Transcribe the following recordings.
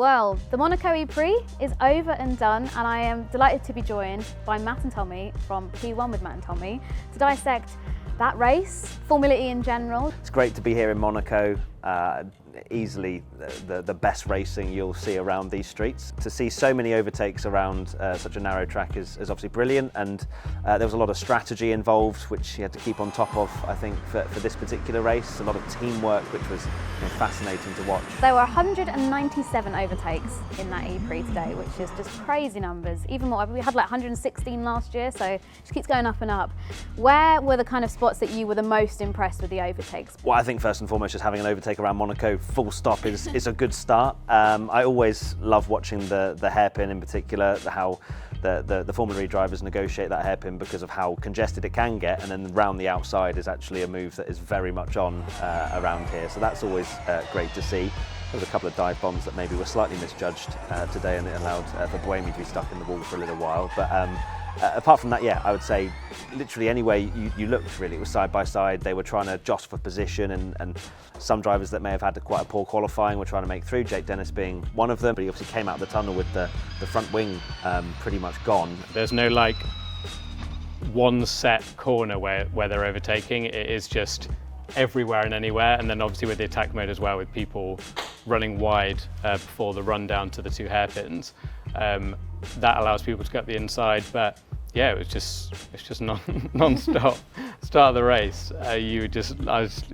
Well, the Monaco E-Prix is over and done, and I am delighted to be joined by Matt and Tommy from P1 with Matt and Tommy to dissect that race, Formula E in general. It's great to be here in Monaco. Easily the best racing you'll see around these streets. To see so many overtakes around such a narrow track is obviously brilliant, and there was a lot of strategy involved which you had to keep on top of, I think, for this particular race. A lot of teamwork which was fascinating to watch. There were 197 overtakes in that E-Prix today, which is just crazy numbers. Even more, we had like 116 last year, so it just keeps going up and up. Where were the kind of spots that you were the most impressed with the overtakes? Well, I think first and foremost, just having an overtake around Monaco full stop is a good start. I always love watching the hairpin in particular, how the Formula E drivers negotiate that hairpin because of how congested it can get, and then round the outside is actually a move that is very much on around here. So that's always great to see. There was a couple of dive bombs that maybe were slightly misjudged today, and it allowed for Buemi to be stuck in the wall for a little while. But apart from that, yeah, I would say literally anywhere you looked, really, it was side by side. They were trying to jostle for position, and some drivers that may have had quite a poor qualifying were trying to make through, Jake Dennis being one of them. But he obviously came out of the tunnel with the front wing pretty much gone. There's no like one set corner where they're overtaking. It is just everywhere and anywhere, and then obviously with the attack mode as well, with people running wide before the run down to the two hairpins. That allows people to get the inside, but yeah, it's just non-stop. Start of the race, I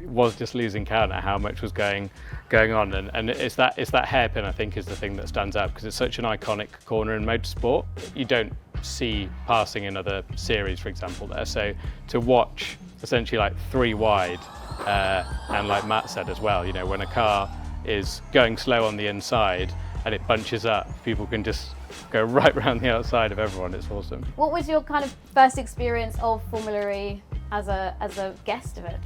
was just losing count at how much was going on, and it's that hairpin, I think, is the thing that stands out because it's such an iconic corner in motorsport. You don't see passing in other series, for example, there. So to watch essentially like three wide, and like Matt said as well, you know, when a car is going slow on the inside and it bunches up, people can just go right round the outside of everyone. It's awesome. What was your kind of first experience of Formula E as a guest of it?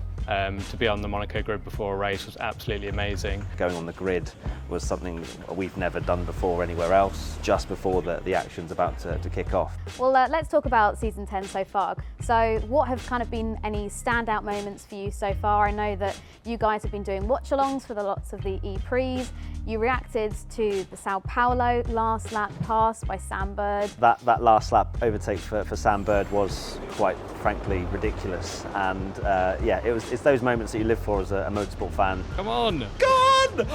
To be on the Monaco grid before a race was absolutely amazing. Going on the grid was something we've never done before anywhere else, just before the action's about to kick off. Well, let's talk about season 10 so far. So what have kind of been any standout moments for you so far? I know that you guys have been doing watch-alongs for the lots of the E-Prix. You reacted to the Sao Paulo last lap pass by Sam Bird. That last lap overtake for Sam Bird was quite frankly ridiculous, and yeah, it's those moments that you live for as a motorsport fan. Come on! Go on!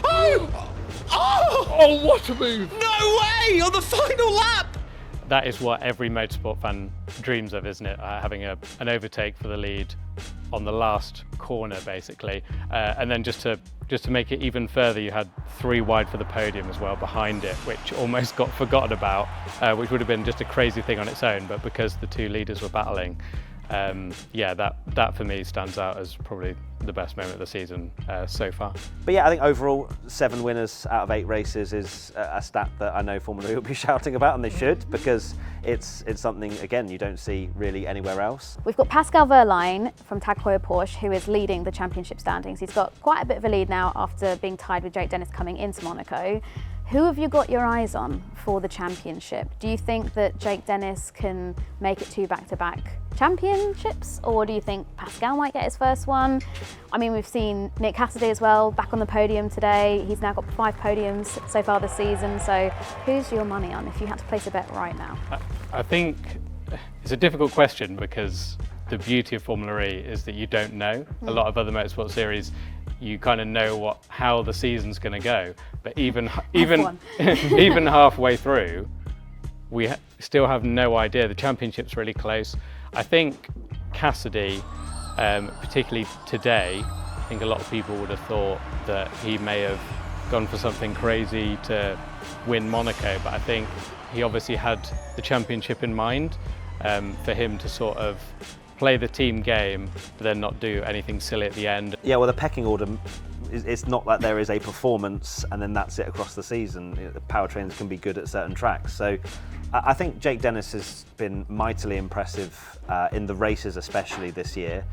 Oh, what a move! No way! On the final lap! That is what every motorsport fan dreams of, isn't it? Having an overtake for the lead on the last corner, basically, and then just to make it even further, you had three wide for the podium as well behind it, which almost got forgotten about, which would have been just a crazy thing on its own. But because the two leaders were battling, yeah, that for me stands out as probably the best moment of the season so far. But yeah, I think overall 7 winners out of 8 races is a stat that I know Formula E will be shouting about, and they should, because it's something, again, you don't see really anywhere else. We've got Pascal Wehrlein from Tag Heuer Porsche, who is leading the championship standings. He's got quite a bit of a lead now after being tied with Jake Dennis coming into Monaco. Who have you got your eyes on for the championship? Do you think that Jake Dennis can make it 2 back-to-back championships, or do you think Pascal might get his first one? I mean, we've seen Nick Cassidy as well, back on the podium today. He's now got 5 podiums so far this season. So who's your money on if you had to place a bet right now? I think it's a difficult question because the beauty of Formula E is that you don't know. A lot of other motorsport series, you kind of know how the season's going to go, but even even halfway through, we still have no idea. The championship's really close. I think Cassidy, particularly today, I think a lot of people would have thought that he may have gone for something crazy to win Monaco, but I think he obviously had the championship in mind, for him to sort of play the team game, but then not do anything silly at the end. Yeah, well, the pecking order, it's not like there is a performance and then that's it across the season. The powertrains can be good at certain tracks. So I think Jake Dennis has been mightily impressive in the races, especially this year.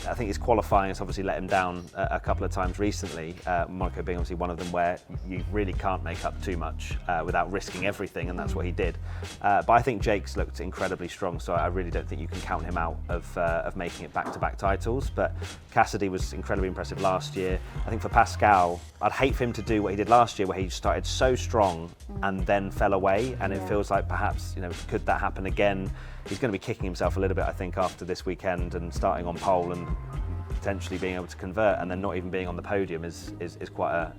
I think his qualifying has obviously let him down a couple of times recently, Monaco being obviously one of them where you really can't make up too much without risking everything, and that's what he did. But I think Jake's looked incredibly strong, so I really don't think you can count him out of making it back-to-back titles. But Cassidy was incredibly impressive last year. I think for Pascal, I'd hate for him to do what he did last year, where he started so strong and then fell away, and it feels like perhaps, could that happen again? He's going to be kicking himself a little bit, I think, after this weekend, and starting on pole and potentially being able to convert and then not even being on the podium is quite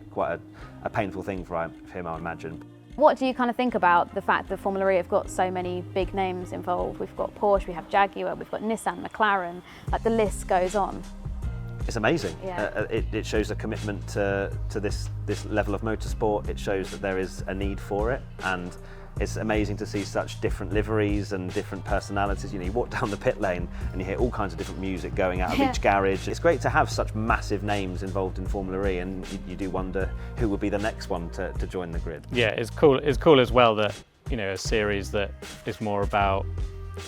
a painful thing for him, I imagine. What do you kind of think about the fact that Formula E have got so many big names involved? We've got Porsche, we have Jaguar, we've got Nissan, McLaren, like the list goes on. It's amazing. Yeah. It shows a commitment to this level of motorsport. It shows that there is a need for it, and it's amazing to see such different liveries and different personalities. You walk down the pit lane and you hear all kinds of different music going out of each garage. It's great to have such massive names involved in Formula E, and you do wonder who would be the next one to join the grid. Yeah, it's cool. It's cool as well that a series that is more about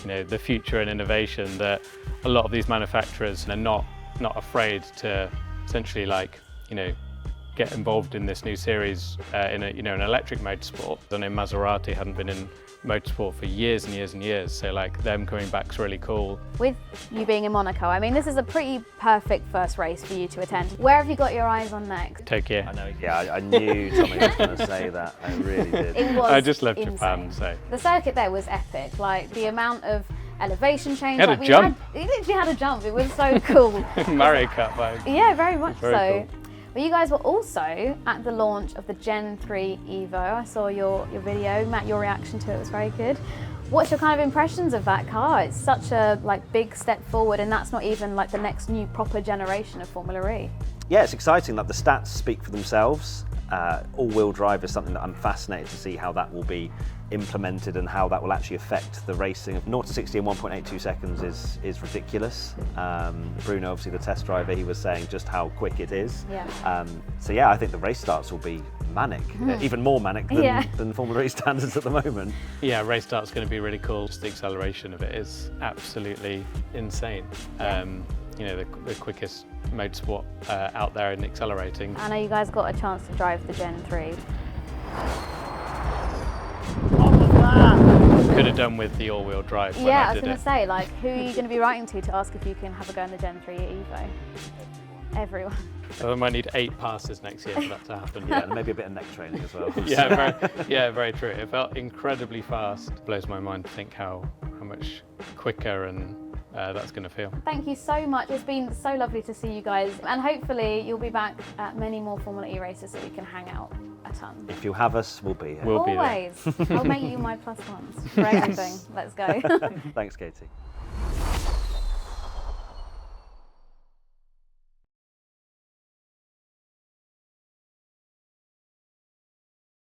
the future and innovation. That a lot of these manufacturers are not afraid to essentially get involved in this new series in an electric motorsport. I know Maserati hadn't been in motorsport for years and years and years, so them coming back's really cool. With you being in Monaco, I mean, this is a pretty perfect first race for you to attend. Where have you got your eyes on next? Tokyo. I know. Yeah, I knew Tommy was going to say that. I really did. It was I just left insane. Japan, so. The circuit there was epic, the amount of elevation change. Had a jump. He literally had a jump. It was so cool. Mario Kart vibe. Yeah, very much Very so. cool. But you guys were also at the launch of the Gen 3 Evo. I saw your video. Matt, your reaction to it was very good. What's your kind of impressions of that car? It's such a big step forward, and that's not even the next new proper generation of Formula E. Yeah, it's exciting. The stats speak for themselves. All-wheel drive is something that I'm fascinated to see how that will be implemented and how that will actually affect the racing. 0 to 60 in 1.82 seconds is ridiculous. Bruno, obviously the test driver, he was saying just how quick it is. Yeah. So yeah, I think the race starts will be manic, even more manic than Formula E standards at the moment. Yeah, race start's going to be really cool. Just the acceleration of it is absolutely insane. The quickest motorsport out there in accelerating. I know you guys got a chance to drive the Gen 3. Could have done with the all-wheel drive when Yeah, I I was did going it. to say, who are you going to be writing to ask if you can have a go in the Gen 3 Evo? Everyone. I might need 8 passes next year for that to happen. Yeah, and maybe a bit of neck training as well. Very true. It felt incredibly fast. It blows my mind to think how much quicker and that's going to feel. Thank you so much. It's been so lovely to see you guys, and hopefully you'll be back at many more Formula E races so we can hang out a ton. If you have us, we'll be here. We'll be there. Always. I'll make you my +1s for everything. Let's go. Thanks, Katy.